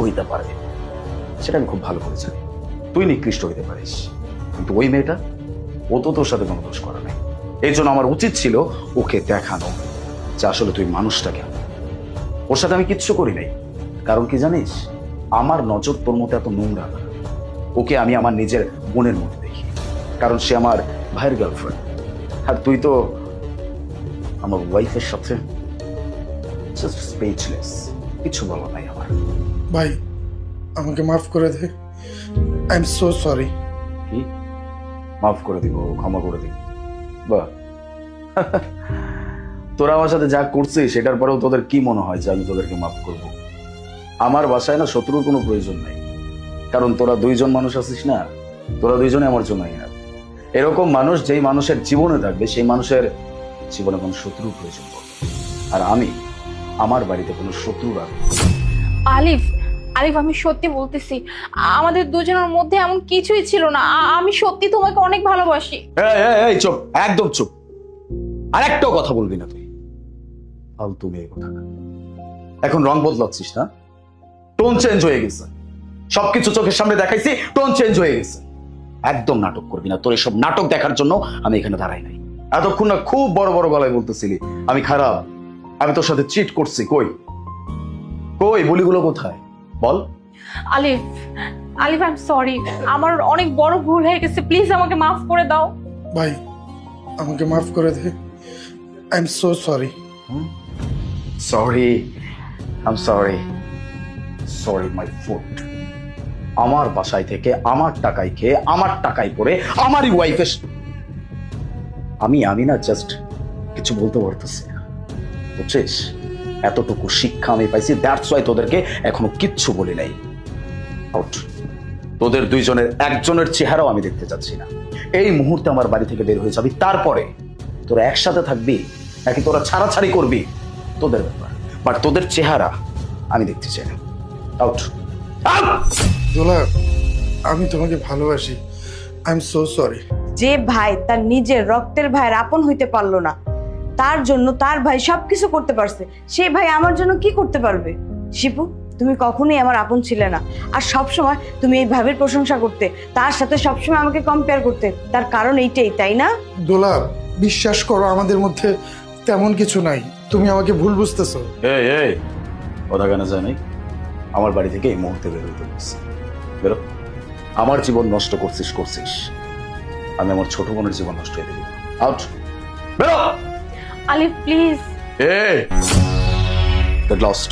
হইতে পারে সেটা আমি খুব ভালো করে জানি। তুই নিকৃষ্ট হইতে পারিস, কিন্তু ওই মেয়েটা, ও তো তোর সাথে কোনো দোষ করে নাই। এই জন্য আমার উচিত ছিল ওকে দেখানো যে আসলে তুই মানুষটা কেন। ওর সাথে আমি কিচ্ছু করি নাই, কারণ কি জানিস, আমার নজর তোর মতো এত নোংরা না। ওকে আমি আমার নিজের বোনের মধ্যে দেখি, কারণ সে আমার ভাইয়ের গার্লফ্রেন্ড। আর তুই তো আমার ওয়াইফের সাথে জাস্ট স্পিচলেস, কিছু বলা নাই আমার। ভাই আমাকে মাফ করে দে, আই এম সো সরি। কি মাফ করে দিব, ক্ষমা করে দিব? বাহ, তোরা আমার সাথে যা করছিস সেটার পরেও তোদের কি মনে হয় যে আমি তোদেরকে মাফ করব? আমার বাসায় না শত্রুর কোনো প্রয়োজন নাই, কারণ তোরা দুইজন মানুষ আছিস না, তোরা দুইজনে আমার জন্য না। এরকম মানুষ যেই মানুষের জীবনে থাকবে সেই মানুষের জীবনে কোনো শত্রুর প্রয়োজন পড়বে, আর আমি আমার বাড়িতে কোনো শত্রু রাখবো। আলিফ, আলিফ আমি সত্যি বলতেছি, আমাদের দুজনের মধ্যে এমন কিছুই ছিল না। আমি সত্যি তোমাকে অনেক ভালোবাসি। এই চুপ, একদম চুপ, আর একটাও কথা বলবি না তুই। ফালতু মেয়ে কথা। এখন রং বদলাচ্ছিস না, টোন চেঞ্জ হয়ে গেছে। সবকিছু চোখের সামনে দেখাইছি, টোন চেঞ্জ হয়ে গেছে। একদম নাটক করবি না, তোর এসব নাটক দেখার জন্য আমি এখানে দাঁড়াই নাই। এতক্ষণ না খুব বড় বড় গলায় বলতেছিলি আমি খারাপ, আমি তোর সাথে চিট করছি। কই কই বলিগুলো কোথায় বল? আলিফ, আলিফ আই এম সরি, আমার অনেক বড় ভুল হয়ে গেছে, প্লিজ আমাকে মাফ করে দাও। ভাই আমাকে মাফ করে দে, I am so sorry. Sorry, I am sorry, sorry my food. আমার বাসায় থেকে আমার টাকায় খেয়ে আমার টাকায় পরে আমারই ওয়াইফের আমি না জাস্ট কিছু বলতে পারতেছি না, বুঝছিস? এতটুকু শিক্ষা আমি পাইছি, দ্যাটস ওয়াই তোদেরকে এখনো কিচ্ছু বলি নাই। আউট। তোদের দুইজনের একজনের চেহারাও আমি দেখতে চাচ্ছি না। এই মুহূর্তে আমার বাড়ি থেকে বের হয়ে যাবি, তারপরে তোরা একসাথে থাকবি নাকি তোরা ছাড়াছাড়ি করবি তোদের ব্যাপার, বাট তোদের চেহারা আমি দেখতে চাই না। Out, out. দোলা আমি তোমাকে ভালোবাসি, আই এম সো সরি। যে ভাই তার নিজের রক্তের ভাইয়ের আপন হইতে পারলো না, তার জন্য তার ভাই সবকিছু করতে পারছে, সেই ভাই আমার জন্য কি করতে পারবে? শিপু, তুমি কখনোই আমার আপন ছিলে না, আর সবসময় তুমি এই ভাবের প্রশংসা করতে, তার সাথে সবসময় আমাকে কম্পেয়ার করতে। তার কারণ এইটাই, তাই না? দোলা বিশ্বাস করো আমাদের মধ্যে তেমন কিছু নাই, তুমি আমাকে ভুল বুঝতেছো। এই কথা কেন জানি, আমার বাড়ি থেকে এই মুহূর্তে বের হইতে বলছি। বেরো। আমার জীবন নষ্ট করছিস, আমি আমার ছোট বোনের জীবন নষ্ট হয়ে দেব। আউট, বেরো। আলিফ প্লিজ। Get lost.